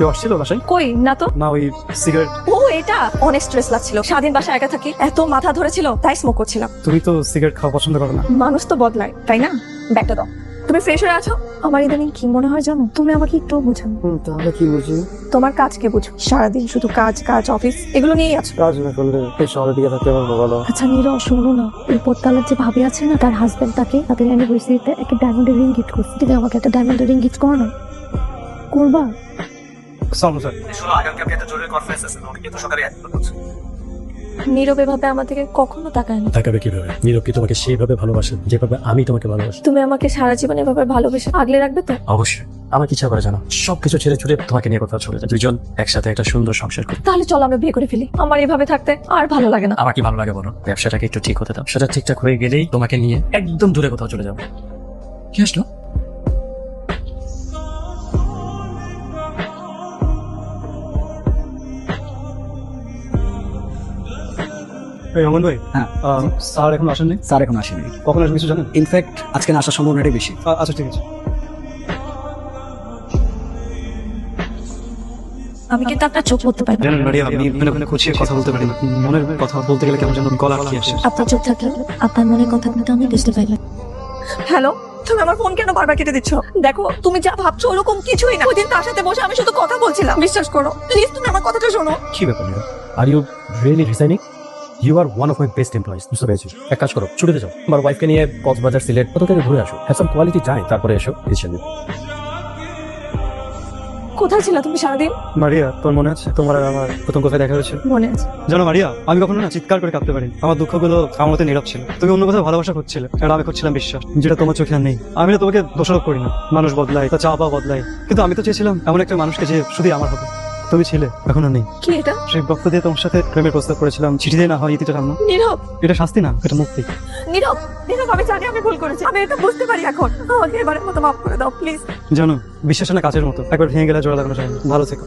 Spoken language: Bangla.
কেউ আসছিল বাসায়? কই না তো। না, ওই সিগারেট। ও এটা অনেক স্ট্রেস লাগছিল, স্বাধীন বাসায় একা থাকি, এত মাথা ধরেছিল তাই স্মোক করছিলাম। তুমি তো সিগারেট খাওয়া পছন্দ করো না। মানুষ তো বদলায় তাই না। ব্যাগটা দাও। তুমি ফ্রেশ হয়ে আছো? আমার ইদানিং কি মনে হয় জানো, তুমি আমাকে একটু বোঝানো। তাহলে কি বুঝি? তোমার কাজকে বুঝো, সারাদিন শুধু কাজ কাজ অফিস এগুলো নিয়েই আছো। কাজ না করলে এই শহরের দিকে থাকতে পারবো বলো? আচ্ছা নীরব শোনো না, উপরতলার যে ভাবি আছে না, তার হাজবেন্ড তাকে তাদের অ্যানিভার্সারিতে একটা ডায়মন্ডের রিং গিফট করছে। তুমি আমাকে একটা ডায়মন্ডের রিং গিফট করো না? করবা? নীরব এভাবে আমার থেকে কখনো তাকায় না। তাকাবে কিভাবে? নীরব কি তোমাকে সেইভাবে ভালোবাসে যেভাবে আমি তোমাকে ভালোবাসি? তুমি আমাকে সারা জীবন এভাবে ভালোবেসে আগলে রাখবে তো? অবশ্যই। আমার ইচ্ছা করে জানো, সবকিছু ছেড়ে ছুড়ে তোমাকে নিয়ে কোথাও চলে যায়, দুজন একসাথে একটা সুন্দর সংসার করি। তাহলে চলো আমরা বিয়ে করে ফেলি। আমার এভাবে থাকতে আর ভালো লাগে না। আমার কি ভালো লাগে বলো? ব্যবসাটাকে একটু ঠিক হতে দাও, সেটা ঠিকঠাক হয়ে গেলেই তোমাকে নিয়ে একদম দূরে কোথাও চলে যাবো। কি আসলো? এই অমন ভাই, হ্যাঁ স্যার এখন আসেননি? স্যার এখন আসেনি। কখন আসবে কিছু জানেন? ইনফ্যাক্ট আজকে না আসার সম্ভাবনাটাই বেশি। আচ্ছা ঠিক আছে। আমি কিন্তু আপনার চোখ পড়তে পারি না। জানেন মারিয়া, আপনি ওখানে খুঁচিয়ে কথা বলতে পারি না। মনের কথা বলতে গেলে কেমন যেন গলা আটকে আসে। আপনার চোখ থাকলে আপনার মনের কথা কিন্তু আমি বুঝতে পারি। হ্যালো, তুমি আমার ফোন কেন বারবার কেটে দিচ্ছ? দেখো তুমি যা ভাবছো ওরকম কিছুই না। ওইদিন তার সাথে বসে আমি শুধু কথা বলছিলাম, বিশ্বাস করো প্লিজ, তুমি আমার কথাটা শোনো। কি ব্যাপার Nirav? Are you really resigning? You are one of my best employees. বুঝতে পেরেছি। এক কাজ করো, ছুটিতে যাও, আমার ওয়াইফকে নিয়ে কক্সবাজার সিলেট কোথা থেকে ঘুরে আসো, হ্যাভ সাম কোয়ালিটি টাইম, তারপরে এসো ডিসিশন নিও। কোথায় ছিল তুমি সারাদিন? মারিয়া, তোর মনে আছে তোমার আর আমার প্রথম কোথায় দেখা হয়েছে? মনে আছে। জানো মারিয়া, আমি কখনো না চিৎকার করে কাঁদতে পারি। আমার দুঃখগুলো আমার মতো নীরব ছিল। তুমি অন্য কোথাও ভালোবাসা করছিলে আর আমি করছিলাম বিশ্বাস, যেটা তোমার চোখে আর নেই। আমি না তোমাকে দোষারোপ করি না, মানুষ বদলায়, তা চাওয়া পাওয়া বদলায়, কিন্তু আমি তো চেয়েছিলাম এমন একটা মানুষকে যে শুধুই আমার হবে। তুমি ছিলে, এখন আর নেই। কি এটা? সেই বক্তা দিয়ে তোমার সাথে প্রেমের প্রস্তাব করেছিলাম, চিঠি দিয়ে না হয় ইতিটা জানো। নীরব, এটা শাস্তি না, এটা মুক্তি। নীরব, নীরব, আমি জানি আমি ভুল করেছি, আমি এটা বুঝতে পারি এখন। আমাকে এবারের মতো মাফ করে দাও প্লিজ। জানো, বিশ্বাস না কাচের মতো, একবার ভেঙে গেলে জোড়া লাগানো যায় না। ভালো থেকো।